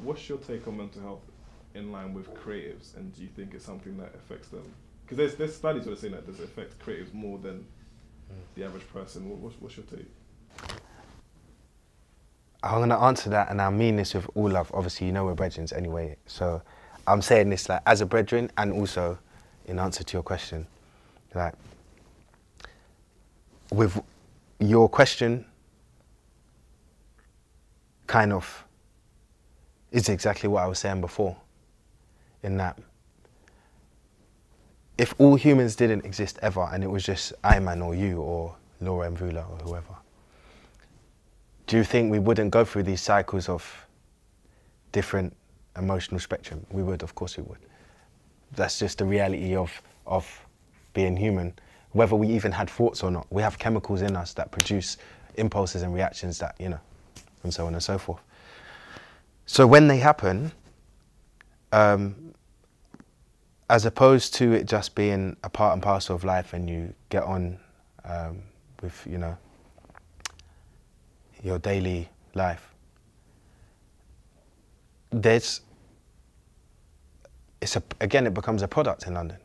what's your take on mental health in line with creatives, and do you think it's something that affects them? Because there's studies that are saying that this affects creatives more than the average person. What's your take? I'm going to answer that, and I mean this with all love. Obviously, you know we're brethren anyway, so I'm saying this like as a brethren and also in answer to your question. Like, with your question, kind of is exactly what I was saying before, in that if all humans didn't exist ever and it was just Ayman or you or Laura and Vula or whoever, do you think we wouldn't go through these cycles of different emotional spectrum? We would, of course we would. That's just the reality of being human. Whether we even had thoughts or not, we have chemicals in us that produce impulses and reactions that, you know, and so on and so forth. So when they happen, as opposed to it just being a part and parcel of life and you get on with, you know, your daily life, again, it becomes a product in London.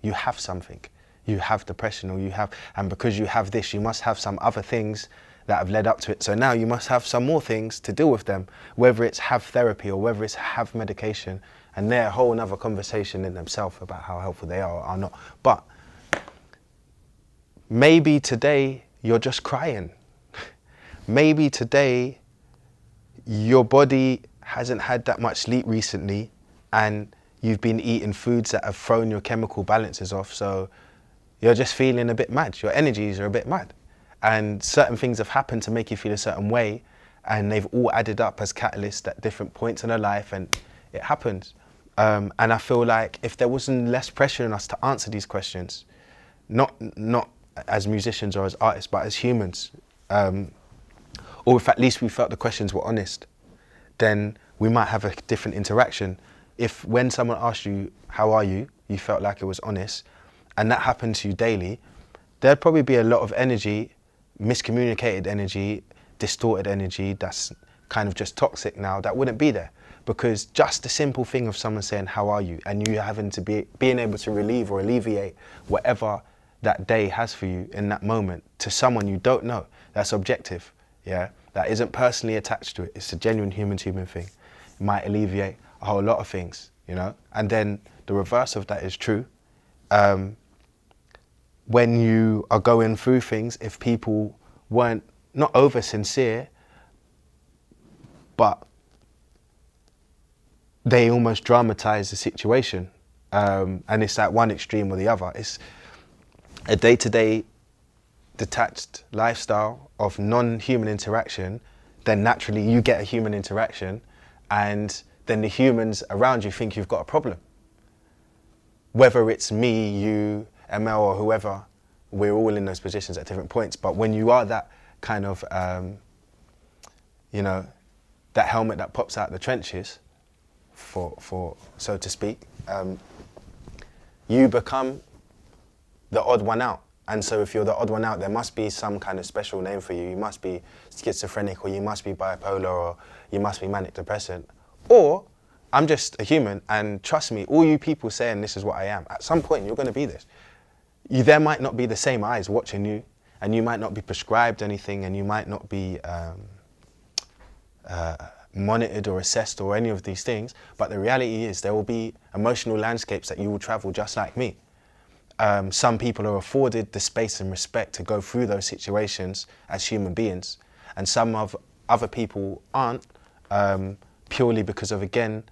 You have something. You have depression, or you have, and because you have this, you must have some other things that have led up to it. So now you must have some more things to deal with them, whether it's have therapy or whether it's have medication, and they're a whole other conversation in themselves about how helpful they are or are not. But maybe today you're just crying. Maybe today your body hasn't had that much sleep recently and you've been eating foods that have thrown your chemical balances off, so you're just feeling a bit mad. Your energies are a bit mad. And certain things have happened to make you feel a certain way, and they've all added up as catalysts at different points in our life, and it happens. And I feel like if there wasn't less pressure on us to answer these questions, not as musicians or as artists, but as humans, or if at least we felt the questions were honest, then we might have a different interaction. If when someone asked you, how are you, you felt like it was honest, and that happened to you daily, there'd probably be a lot of energy, miscommunicated energy, distorted energy that's kind of just toxic now, that wouldn't be there. Because just the simple thing of someone saying, how are you, and you having to being able to relieve or alleviate whatever that day has for you in that moment to someone you don't know, that's objective, yeah? That isn't personally attached to it, it's a genuine human-to-human thing. It might alleviate a whole lot of things, you know? And then the reverse of that is true. When you are going through things, if people weren't, not over sincere, but they almost dramatize the situation. And it's that one extreme or the other. It's a day-to-day detached lifestyle of non-human interaction, then naturally you get a human interaction, and then the humans around you think you've got a problem. Whether it's me, you, ML or whoever, we're all in those positions at different points. But when you are that kind of, you know, that helmet that pops out the trenches, for so to speak, you become the odd one out. And so if you're the odd one out, there must be some kind of special name for you. You must be schizophrenic, or you must be bipolar, or you must be manic depressant. Or I'm just a human, and trust me, all you people saying this is what I am, at some point you're going to be this. There might not be the same eyes watching you, and you might not be prescribed anything, and you might not be monitored or assessed or any of these things, but the reality is there will be emotional landscapes that you will travel just like me. Some people are afforded the space and respect to go through those situations as human beings, and some of other people aren't, purely because of, again,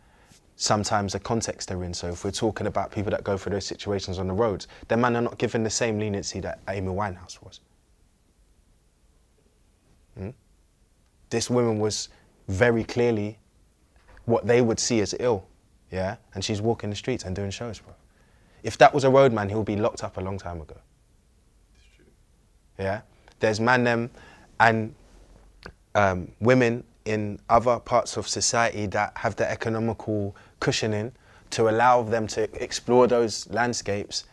sometimes the context they're in. So if we're talking about people that go through those situations on the roads, their man are not given the same leniency that Amy Winehouse was. This woman was very clearly what they would see as ill, yeah? And she's walking the streets and doing shows, bro. If that was a roadman, he would be locked up a long time ago. It's true. Yeah? There's man them and women in other parts of society that have the economical cushioning to allow them to explore those landscapes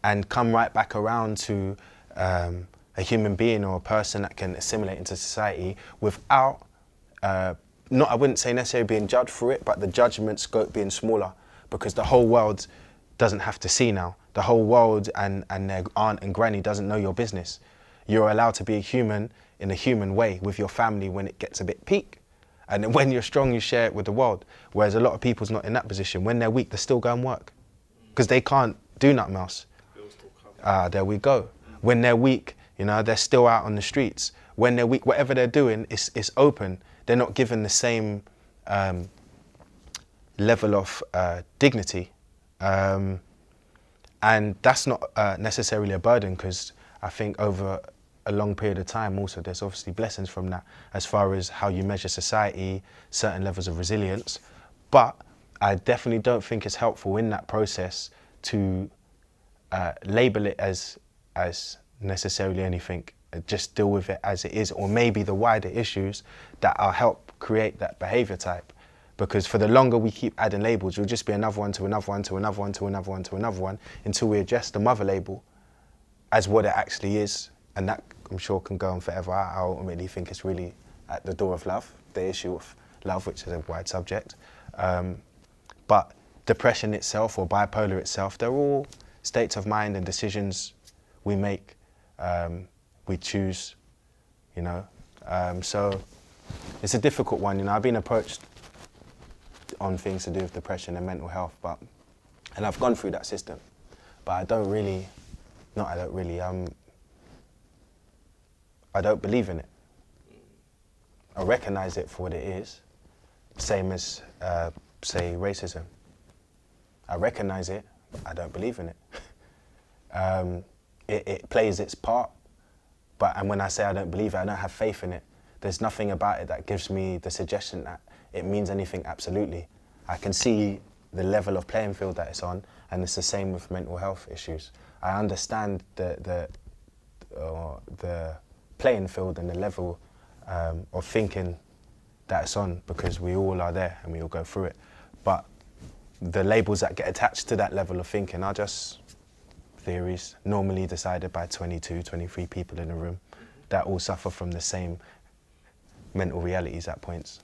and come right back around to a human being or a person that can assimilate into society without I wouldn't say necessarily being judged for it, but the judgment scope being smaller, because the whole world doesn't have to see now. The whole world and their aunt and granny doesn't know your business. You're allowed to be a human in a human way with your family when it gets a bit peak. And then when you're strong, you share it with the world. Whereas a lot of people's not in that position. When they're weak, they still go and work because they can't do nothing else. There we go. When they're weak, you know, they're still out on the streets. When they're weak, whatever they're doing is open. They're not given the same level of dignity. And that's not necessarily a burden, because I think over a long period of time also there's obviously blessings from that as far as how you measure society, certain levels of resilience. But I definitely don't think it's helpful in that process to label it as necessarily anything. Just deal with it as it is, or maybe the wider issues that will help create that behaviour type. Because for the longer we keep adding labels, it'll just be another one to another one to another one to another one to another one until we address the mother label as what it actually is. And that, I'm sure, can go on forever. I ultimately think it's really at the door of love, the issue of love, which is a wide subject. But depression itself or bipolar itself, they're all states of mind and decisions we make, we choose, you know. So it's a difficult one, you know. I've been approached on things to do with depression and mental health, and I've gone through that system, but I don't believe in it. I recognise it for what it is, same as, say, racism. I recognise it, but I don't believe in it. It plays its part, and when I say I don't believe it, I don't have faith in it. There's nothing about it that gives me the suggestion that it means anything absolutely. I can see the level of playing field that it's on, and it's the same with mental health issues. I understand the playing field and the level of thinking that it's on, because we all are there and we all go through it. But the labels that get attached to that level of thinking are just theories, normally decided by 22, 23 people in a room that all suffer from the same mental realities at points.